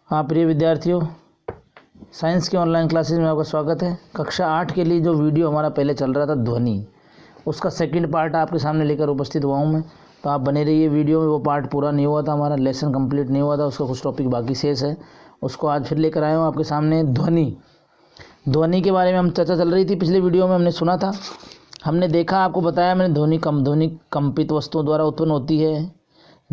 हाँ प्रिय विद्यार्थियों, साइंस की ऑनलाइन क्लासेस में आपका स्वागत है। कक्षा 8 के लिए जो वीडियो हमारा पहले चल रहा था ध्वनि, उसका सेकंड पार्ट आपके सामने लेकर उपस्थित हुआ हूँ मैं। तो आप बने रहिए वीडियो में। वो पार्ट पूरा नहीं हुआ था, हमारा लेसन कंप्लीट नहीं हुआ था, उसका कुछ टॉपिक बाकी शेष है, उसको आज फिर लेकर आया हूँ आपके सामने। ध्वनि के बारे में हम चर्चा चल रही थी। पिछले वीडियो में हमने सुना था, हमने देखा, आपको बताया मैंने, ध्वनि कंपित वस्तुओं द्वारा उत्पन्न होती है,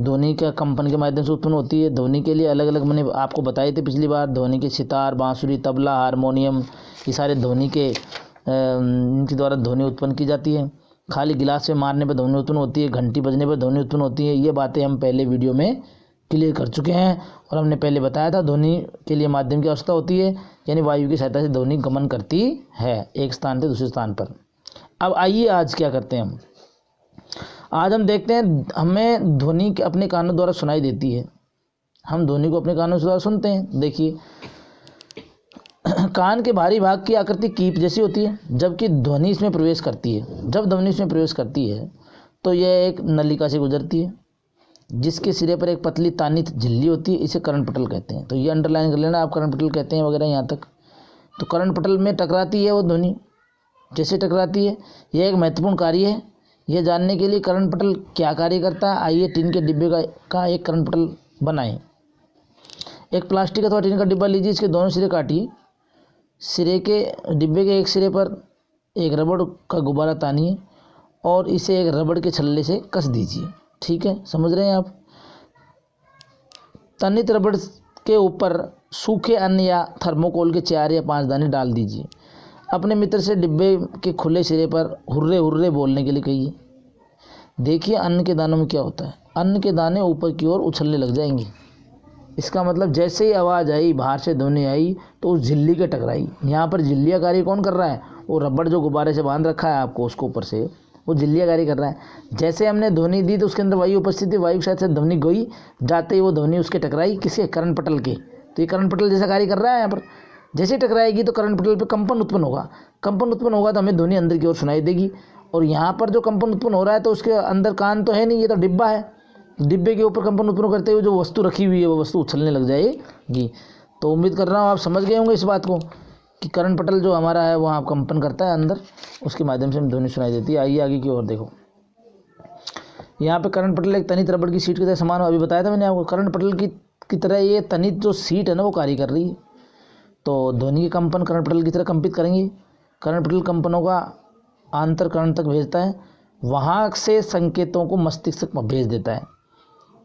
ध्वनि का कंपन के माध्यम से उत्पन्न होती है। ध्वनि के लिए अलग अलग मैंने आपको बताए थे पिछली बार। ध्वनि के सितार, बांसुरी, तबला, हारमोनियम, ये सारे ध्वनि के इनके द्वारा ध्वनि उत्पन्न की जाती है। खाली गिलास से मारने पर ध्वनि उत्पन्न होती है, घंटी बजने पर ध्वनि उत्पन्न होती है। ये बातें हम पहले वीडियो में क्लियर कर चुके हैं और हमने पहले बताया था ध्वनि के लिए माध्यम की आवश्यकता होती है, यानी वायु की सहायता से ध्वनि गमन करती है एक स्थान से दूसरे स्थान पर। अब आइए आज क्या करते हैं आज हम देखते हैं, हमें ध्वनि अपने कानों द्वारा सुनाई देती है। हम ध्वनि को अपने कानों द्वारा सुनते हैं। देखिए, कान के बाहरी भाग की आकृति कीप जैसी होती है, जबकि ध्वनि इसमें प्रवेश करती है। जब ध्वनि इसमें प्रवेश करती है तो यह एक नलिका से गुजरती है, जिसके सिरे पर एक पतली तानित झिल्ली होती है। इसे कर्णपटल कहते हैं। तो ये अंडरलाइन कर लेना आप, कर्णपटल कहते हैं वगैरह यहाँ तक। तो कर्णपटल में टकराती है वो ध्वनि। जैसे टकराती है, यह एक महत्वपूर्ण कार्य है। यह जानने के लिए कर्णपटल क्या कार्य करता है, आइए टिन के डिब्बे का एक कर्णपटल बनाएं। एक प्लास्टिक अथवा टिन का डिब्बा लीजिए, इसके दोनों सिरे काटिए। सिरे के डिब्बे के एक सिरे पर एक रबड़ का गुब्बारा तानिए और इसे एक रबड़ के छल्ले से कस दीजिए। ठीक है, समझ रहे हैं आप। तनित रबड़ के ऊपर सूखे अन्न या थर्मोकोल के 4 या 5 दाने डाल दीजिए। अपने मित्र से डिब्बे के खुले सिरे पर हुर्रे हुर्रे बोलने के लिए कहिए। देखिए अन्न के दानों में क्या होता है, अन्न के दाने ऊपर की ओर उछलने लग जाएंगे। इसका मतलब जैसे ही आवाज़ आई, बाहर से ध्वनि आई, तो उस झिल्ली के टकराई। यहाँ पर झिल्लिया कार्य कौन कर रहा है? वो रबड़ जो गुब्बारे से बांध रखा है आपको, उसको ऊपर से वो झिल्लिया कार्य कर रहा है। जैसे हमने ध्वनि दी तो उसके अंदर वायु उपस्थित थी, वायु के साथ से ध्वनि गई, जाते ही वो ध्वनि उसके टकराई, किसके? कर्णपटल के। तो ये कर्णपटल जैसा कार्य कर रहा है यहाँ पर। जैसे टकराएगी तो कर्णपटल पे कंपन उत्पन्न होगा। कंपन उत्पन्न होगा तो हमें ध्वनि अंदर की ओर सुनाई देगी। और यहाँ पर जो कंपन उत्पन्न हो रहा है तो उसके अंदर कान तो है नहीं, ये तो डिब्बा है। डिब्बे के ऊपर कंपन उत्पन्न करते हुए जो वस्तु रखी हुई है वो वस्तु उछलने लग जाएगी। तो उम्मीद कर रहा हूँ आप समझ गए होंगे इस बात को कि कर्णपटल जो हमारा है वहाँ कंपन करता है अंदर, उसके माध्यम से हमें ध्वनि सुनाई देती है। आइए आगे की ओर देखो। यहाँ पे कर्णपटल एक तनित रबड़ की सीट की तरह समान, अभी बताया था मैंने आपको। कर्णपटल की तरह ये तनित जो सीट है ना वो कार्य कर रही है। तो ध्वनि के कंपन कर्णपटल की तरह कंपित करेंगे। कर्णपटल कंपनों का आंतर कर्ण तक भेजता है, वहाँ से संकेतों को मस्तिष्क तक भेज देता है।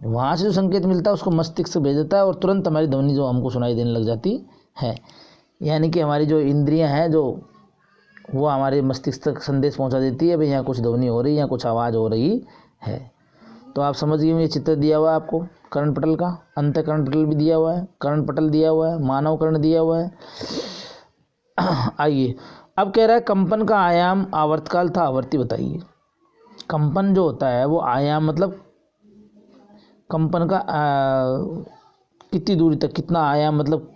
वहाँ से जो संकेत मिलता है उसको मस्तिष्क से भेज देता है और तुरंत हमारी ध्वनि जो हमको सुनाई देने लग जाती है। यानी कि हमारी जो इंद्रियां हैं जो वो हमारे मस्तिष्क तक संदेश पहुँचा देती है, भाई यहाँ कुछ ध्वनि हो रही है, यहाँ कुछ आवाज़ हो रही है। तो आप समझ गए, ये चित्र दिया हुआ है आपको कर्णपटल का। अंतःकर्णपटल भी दिया हुआ है, कर्णपटल दिया हुआ है, मानव कर्ण दिया हुआ है। आइए अब कह रहा है कंपन का आयाम, आवर्तकाल था आवर्ती बताइए। कंपन जो होता है वो आयाम मतलब कंपन का कितनी दूरी तक, कितना आयाम मतलब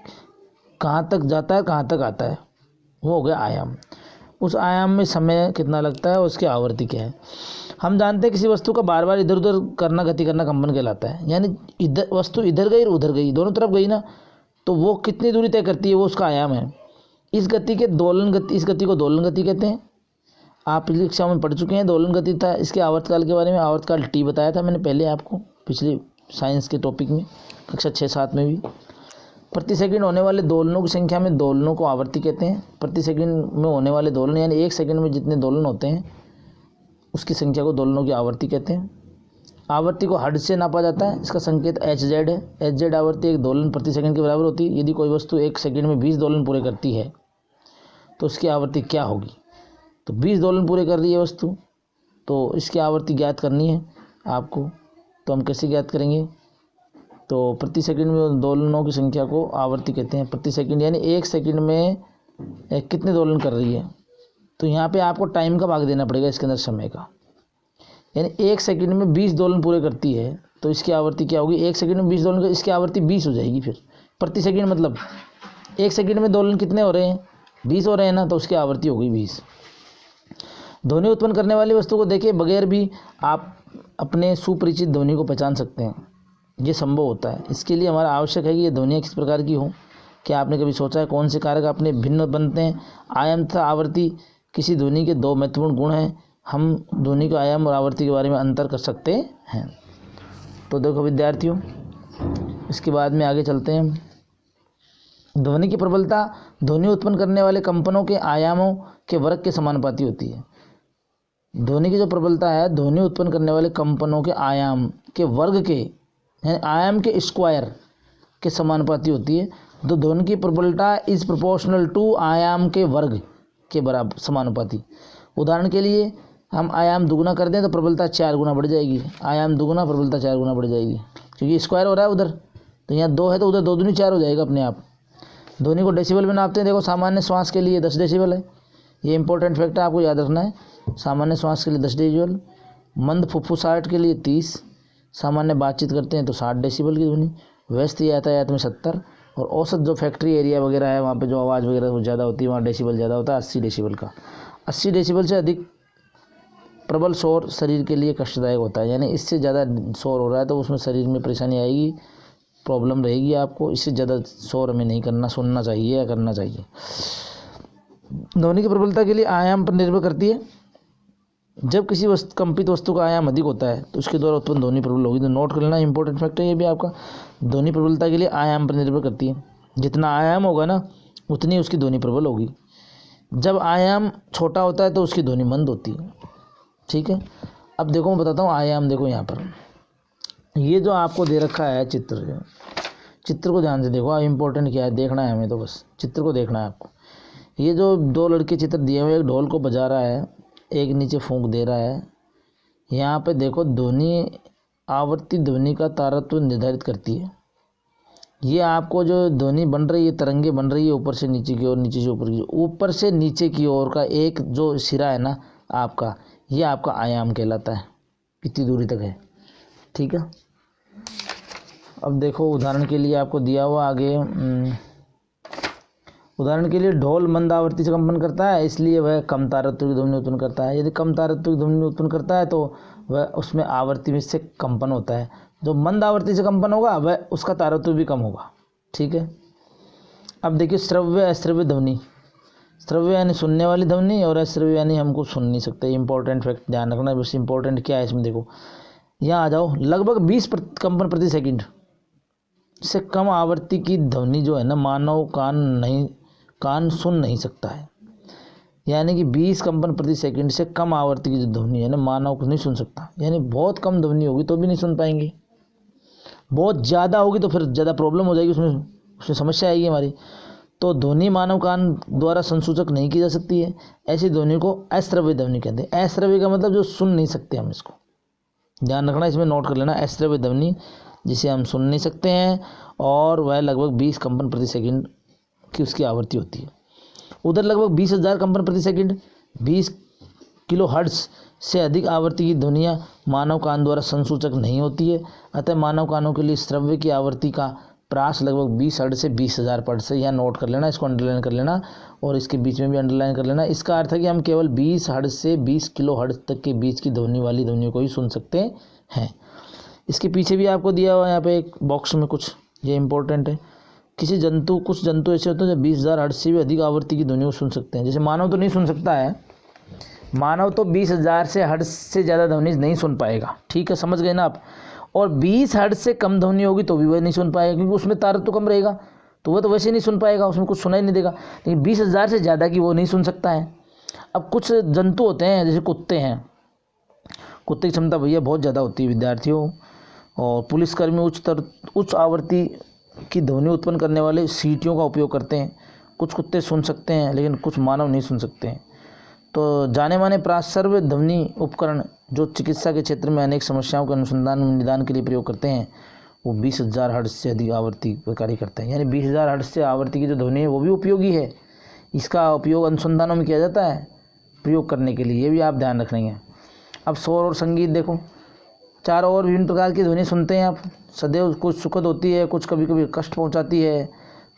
कहाँ तक जाता है, कहाँ तक आता है, वो हो गया आयाम। उस आयाम में समय कितना लगता है, उसकी आवर्ती क्या है। हम जानते हैं किसी वस्तु का बार बार इधर उधर करना, गति करना कंपन कहलाता है। यानी इधर वस्तु इधर गई और उधर गई, दोनों तरफ गई ना, तो वो कितनी दूरी तय करती है, वो उसका आयाम है। इस गति के दोलन गति, इस गति को दोलन गति कहते हैं। आप पिछली कक्षा में पढ़ चुके हैं दोलन गति था। इसके आवर्तकाल के बारे में, आवर्तकाल टी बताया था मैंने पहले आपको पिछले साइंस के टॉपिक में, कक्षा 6-7 में भी। प्रति सेकंड होने वाले दोलनों की संख्या में दोलनों को आवर्ती कहते हैं। प्रति सेकंड में होने वाले दोलन, यानी 1 सेकंड में जितने दोलन होते हैं उसकी संख्या को दोलनों की आवर्ती कहते हैं। आवर्ती को हर्ट्ज से नापा जाता है। इसका संकेत HZ है। HZ आवर्ती एक दोलन प्रति सेकंड के बराबर होती है। यदि कोई वस्तु 1 सेकंड में 20 दोलन पूरे करती है तो उसकी आवर्ती क्या होगी। तो 20 दोलन पूरे कर रही है वस्तु, तो इसकी आवर्ती ज्ञात करनी है आपको। तो हम कैसे ज्ञात करेंगे? तो प्रति सेकंड में दोलनों की संख्या को आवर्ती कहते हैं। प्रति सेकंड यानी 1 सेकंड में कितने दोलन कर रही है। तो यहाँ पे आपको टाइम का भाग देना पड़ेगा इसके अंदर, समय का। यानी 1 सेकंड में 20 दोलन पूरे करती है तो इसकी आवर्ती क्या होगी। 1 सेकंड में 20 दोलन, इसकी आवर्ती 20 हो जाएगी। फिर प्रति सेकंड मतलब 1 सेकंड में दोलन कितने हो रहे हैं, 20 हो रहे हैं ना, तो उसकी आवर्ती होगी 20। ध्वनि उत्पन्न करने वाली वस्तु को देखिए, बगैर भी आप अपने सुपरिचित ध्वनि को पहचान सकते हैं। ये संभव होता है। इसके लिए हमारा आवश्यक है कि ये ध्वनियाँ किस प्रकार की हों। क्या आपने कभी सोचा है कौन से कारक अपने भिन्न बनते हैं? आयाम तथा आवर्ती किसी ध्वनि के दो महत्वपूर्ण गुण हैं। हम ध्वनि के आयाम और आवर्ती के बारे में अंतर कर सकते हैं। तो देखो विद्यार्थियों, इसके बाद में आगे चलते हैं। ध्वनि की प्रबलता ध्वनि उत्पन्न करने वाले कंपनों के आयामों के वर्ग के समानुपाती होती है। ध्वनि की जो प्रबलता है ध्वनि उत्पन्न करने वाले कंपनों के आयाम के वर्ग के, यानी आयाम के स्क्वायर के समानुपाती होती है। तो ध्वनि की प्रबलता इज प्रोपोर्शनल टू आयाम के वर्ग के बराबर समानुपाती। उदाहरण के लिए हम आयाम दुगुना कर दें तो प्रबलता 4 गुना बढ़ जाएगी। आयाम दुगुना, प्रबलता 4 गुना बढ़ जाएगी, क्योंकि स्क्वायर हो रहा है उधर, तो यहाँ 2 है तो उधर 2 दूनी 4 हो जाएगा अपने आप। ध्वनि को डेसिबल में नापते हैं। देखो सामान्य श्वास के लिए 10 डेसिबल है। ये इंपॉर्टेंट फैक्ट है, आपको याद रखना है। सामान्य श्वास के लिए 10 डेसिबल, मंद फुफ्फुसाहट के लिए 30, सामान्य बातचीत करते हैं तो 60 डेसिबल की ध्वनि, व्यस्त यातायात में 70, और औसत जो फैक्ट्री एरिया वगैरह है वहाँ पे जो आवाज़ वगैरह ज़्यादा होती है वहाँ डेसिबल ज़्यादा होता है 80 डेसिबल का। 80 डेसिबल से अधिक प्रबल शोर शरीर के लिए कष्टदायक होता है। यानी इससे ज़्यादा शोर हो रहा है तो उसमें शरीर में परेशानी आएगी, प्रॉब्लम रहेगी आपको। इससे ज़्यादा शोर हमें नहीं करना, सुनना चाहिए या करना चाहिए। ध्वनि की प्रबलता के लिए आयाम पर निर्भर करती है। जब किसी कंपित वस्तु का आयाम अधिक होता है तो उसके द्वारा उत्पन्न ध्वनि प्रबल होगी। तो नोट कर लेना, इंपॉर्टेंट फैक्ट है ये भी आपका। ध्वनि प्रबलता के लिए आयाम पर निर्भर करती है। जितना आयाम होगा ना उतनी उसकी ध्वनि प्रबल होगी। जब आयाम छोटा होता है तो उसकी ध्वनि मंद होती है। ठीक है, अब देखो मैं बताता हूँ आयाम। देखो यहाँ पर ये जो आपको दे रखा है चित्र को ध्यान से देखो। इंपॉर्टेंट क्या है देखना है हमें, तो बस चित्र को देखना है आपको। ये जो 2 लड़के चित्र दिए हुए, एक ढोल को बजा रहा है, एक नीचे फूंक दे रहा है। यहाँ पे देखो ध्वनि आवर्ती ध्वनि का तारतम्य निर्धारित करती है। ये आपको जो ध्वनि बन रही है, तरंगे बन रही है ऊपर से नीचे की ओर, नीचे से ऊपर की, ऊपर से नीचे की ओर का एक जो सिरा है ना आपका, ये आपका आयाम कहलाता है, कितनी दूरी तक है। ठीक है, अब देखो उदाहरण के लिए आपको दिया हुआ आगे, उदाहरण के लिए ढोल मंद आवृत्ति से कंपन करता है, इसलिए वह कम तारतम्य की ध्वनि उत्पन्न करता है। यदि कम तारतम्य की ध्वनि उत्पन्न करता है तो वह उसमें आवृत्ति में से कंपन होता है। जो मंद आवृत्ति से कंपन होगा वह उसका तारतम्य भी कम होगा। ठीक है, अब देखिए श्रव्य अश्रव्य ध्वनि। श्रव्य यानी सुनने वाली ध्वनि और अश्रव्य यानी हमको सुन नहीं सकते। इंपॉर्टेंट फैक्ट ध्यान रखना। बस इंपॉर्टेंट क्या है इसमें देखो, यहाँ आ जाओ। लगभग 20 कंपन प्रति सेकंड से कम आवृत्ति की ध्वनि जो है ना मानव कान सुन नहीं सकता है। यानी कि 20 कंपन प्रति सेकंड से कम आवृत्ति की जो ध्वनि है ना मानव को नहीं सुन सकता। यानी बहुत कम ध्वनि होगी तो भी नहीं सुन पाएंगे, बहुत ज़्यादा होगी तो फिर ज़्यादा प्रॉब्लम हो जाएगी, उसमें समस्या आएगी हमारी। तो ध्वनि मानव कान द्वारा संसूचक नहीं की जा सकती है। ऐसी ध्वनि को अश्रव्य ध्वनि कहते हैं। अश्रव्य का मतलब जो सुन नहीं सकते हम, इसको ध्यान रखना, इसमें नोट कर लेना। अश्रव्य ध्वनि जिसे हम सुन नहीं सकते हैं और वह लगभग 20 कंपन प्रति सेकंड की उसकी आवृत्ति होती है। उधर लगभग 20,000 कंपन प्रति सेकंड 20 किलो हर्ट्ज से अधिक आवृत्ति की ध्वनियाँ मानव कान द्वारा संसूचक नहीं होती है। अतः मानव कानों के लिए श्रव्य की आवृत्ति का प्रास लगभग 20 हर्ट्ज से 20,000 हर्ट्ज से। यहाँ नोट कर लेना, इसको अंडरलाइन कर लेना और इसके बीच में भी अंडरलाइन कर लेना। इसका अर्थ है कि हम केवल 20 हर्ट्ज से 20 किलो हर्ट्ज तक के बीच की ध्वनि वाली ध्वनियों को ही सुन सकते हैं। इसके पीछे भी आपको दिया हुआ है यहाँ पे एक बॉक्स में कुछ, ये इंपॉर्टेंट है। कुछ जंतु ऐसे होते हैं जो 20,000 हर्ट्ज से भी अधिक आवृत्ति की ध्वनि को सुन सकते हैं। जैसे मानव तो नहीं सुन सकता है, मानव तो 20,000 से हर्ट्ज से ज़्यादा ध्वनि नहीं सुन पाएगा। ठीक है, समझ गए ना आप। और 20 हर्ट्ज से कम ध्वनि होगी तो भी वह नहीं सुन पाएगा, क्योंकि उसमें तारतम्य तो कम रहेगा, तो वह तो वैसे नहीं सुन पाएगा, उसमें कुछ सुनाई नहीं देगा। लेकिन 20,000 से ज़्यादा की वो नहीं सुन सकता है। अब कुछ जंतु होते हैं जैसे कुत्ते हैं, कुत्ते की क्षमता भैया बहुत ज़्यादा होती है विद्यार्थियों। और पुलिसकर्मी उच्च आवृत्ति की ध्वनि उत्पन्न करने वाले सीटियों का उपयोग करते हैं। कुछ कुत्ते सुन सकते हैं लेकिन कुछ मानव नहीं सुन सकते हैं। तो जाने माने प्राश्रव्य ध्वनि उपकरण जो चिकित्सा के क्षेत्र में अनेक समस्याओं के अनुसंधान में निदान के लिए प्रयोग करते हैं, वो 20,000 हर्ट्ज से अधिक आवृत्ति पर कार्य करते हैं। यानी 20,000 हर्ट्ज से आवृत्ति की जो ध्वनि है वो भी उपयोगी है। इसका उपयोग अनुसंधानों में किया जाता है प्रयोग करने के लिए, ये भी आप ध्यान रखेंगे। अब शोर और संगीत देखो, 4 और विभिन्न प्रकार की ध्वनि सुनते हैं आप। सदैव कुछ सुखद होती है, कुछ कभी कभी कष्ट पहुंचाती है,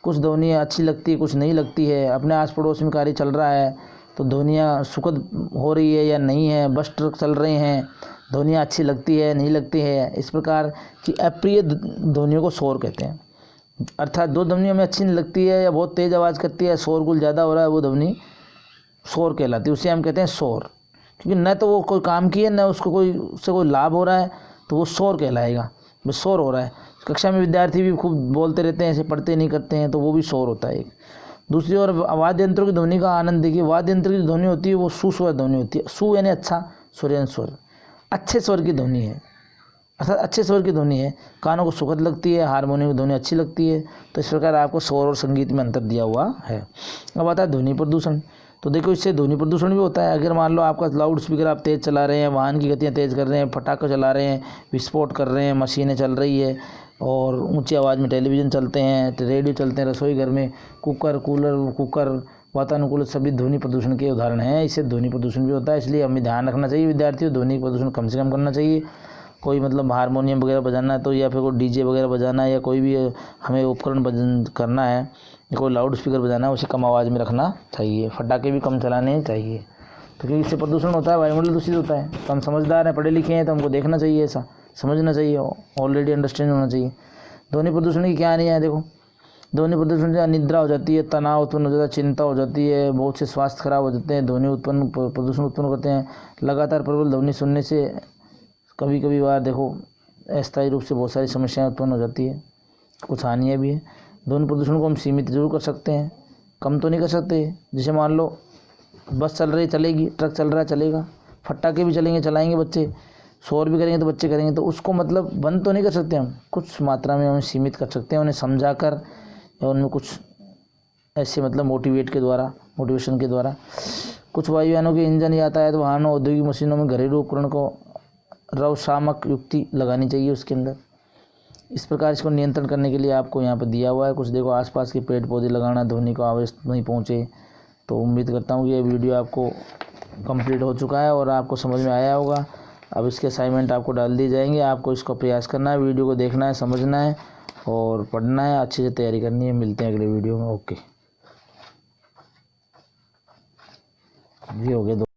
कुछ ध्वनियाँ अच्छी लगती है, कुछ नहीं लगती है। अपने आस पड़ोस में कार्य चल रहा है तो ध्वनियाँ सुखद हो रही है या नहीं है, बस ट्रक चल रहे हैं, ध्वनियाँ अच्छी लगती है नहीं लगती है, इस प्रकार की अप्रिय ध्वनियों को शोर कहते हैं। अर्थात दो ध्वनि हमें अच्छी नहीं लगती है या बहुत तेज़ आवाज़ करती है, शोरगुल ज़्यादा हो रहा है, वो ध्वनि शोर कहलाती है, उसे हम कहते हैं शोर। क्योंकि न तो वो कोई काम की है न उसको उससे कोई लाभ हो रहा है, तो वो शोर कहलाएगा, बस शोर हो रहा है। कक्षा में विद्यार्थी भी खूब बोलते रहते हैं, ऐसे पढ़ते नहीं करते हैं, तो वो भी शोर होता है एक। दूसरी ओर वाद्य यंत्रों की ध्वनि का आनंद देखिए। वाद्य यंत्र की ध्वनि होती है वो सुस्वर ध्वनि होती है। सु यानी अच्छा, स्वर यानी स्वर, अच्छे स्वर की ध्वनि है, अर्थात अच्छे स्वर की ध्वनि है, कानों को सुखद लगती है, हारमोनियम की ध्वनि अच्छी लगती है। तो इस प्रकार आपको स्वर और संगीत में अंतर दिया हुआ है। अब आता है ध्वनि प्रदूषण। तो देखो इससे ध्वनि प्रदूषण भी होता है। अगर मान लो आपका लाउड स्पीकर आप तेज़ चला रहे हैं, वाहन की गतियाँ तेज़ कर रहे हैं, पटाखे चला रहे हैं, विस्फोट कर रहे हैं, मशीनें चल रही है और ऊंची आवाज़ में टेलीविज़न चलते हैं, रेडियो चलते हैं, रसोई घर में कुकर वातानुकूलित सभी ध्वनि प्रदूषण के उदाहरण हैं। इससे ध्वनि प्रदूषण भी होता है। इसलिए हमें ध्यान रखना चाहिए विद्यार्थियों, ध्वनि प्रदूषण कम से कम करना चाहिए। कोई मतलब हारमोनियम वगैरह बजाना है तो, या फिर कोई डीजे वगैरह बजाना है, या कोई भी हमें उपकरण करना है, या कोई लाउड स्पीकर बजाना है, उसे कम आवाज़ में रखना चाहिए। पटाखे भी कम चलाने चाहिए, तो क्योंकि इससे प्रदूषण होता है, वायुमंडल दूषित होता है। तो हम समझदार हैं, पढ़े लिखे हैं, तो हमको देखना चाहिए, ऐसा समझना चाहिए, ऑलरेडी अंडरस्टैंड होना चाहिए। ध्वनि प्रदूषण की क्या हानियाँ है देखो। ध्वनि प्रदूषण से अनिद्रा हो जाती है, तनाव उत्पन्न हो जाता है, चिंता हो जाती है, बहुत से स्वास्थ्य खराब हो जाते हैं। ध्वनि प्रदूषण उत्पन्न करते हैं। लगातार प्रबल ध्वनि सुनने से कभी कभी बार देखो अस्थायी रूप से बहुत सारी समस्याएं उत्पन्न हो जाती है, कुछ हानियाँ भी है। ध्वनि प्रदूषण को हम सीमित जरूर कर सकते हैं, कम तो नहीं कर सकते। जैसे मान लो बस चल रही चलेगी, ट्रक चल रहा है चलेगा, फटाके भी चलेंगे चलाएंगे बच्चे, शोर भी करेंगे तो बच्चे करेंगे, तो उसको मतलब बंद तो नहीं कर सकते हम, कुछ मात्रा में हमें सीमित कर सकते हैं, उन्हें समझा कर या उनमें कुछ ऐसे मतलब मोटिवेशन के द्वारा। कुछ वायुयानों के इंजन, यातायात वाहनों, औद्योगिक मशीनों में घरेलू उपकरण को रवशामक युक्ति लगानी चाहिए उसके अंदर। इस प्रकार इसको नियंत्रण करने के लिए आपको यहाँ पर दिया हुआ है कुछ। देखो आसपास के पेड़ पौधे लगाना, ध्वनि को आवाज़ नहीं पहुँचे। तो उम्मीद करता हूँ कि ये वीडियो आपको कंप्लीट हो चुका है और आपको समझ में आया होगा। अब इसके असाइनमेंट आपको डाल दिए जाएंगे, आपको इसको प्रयास करना है, वीडियो को देखना है, समझना है और पढ़ना है, अच्छे से तैयारी करनी है। मिलते हैं अगले वीडियो में। ओके, ये हो गया।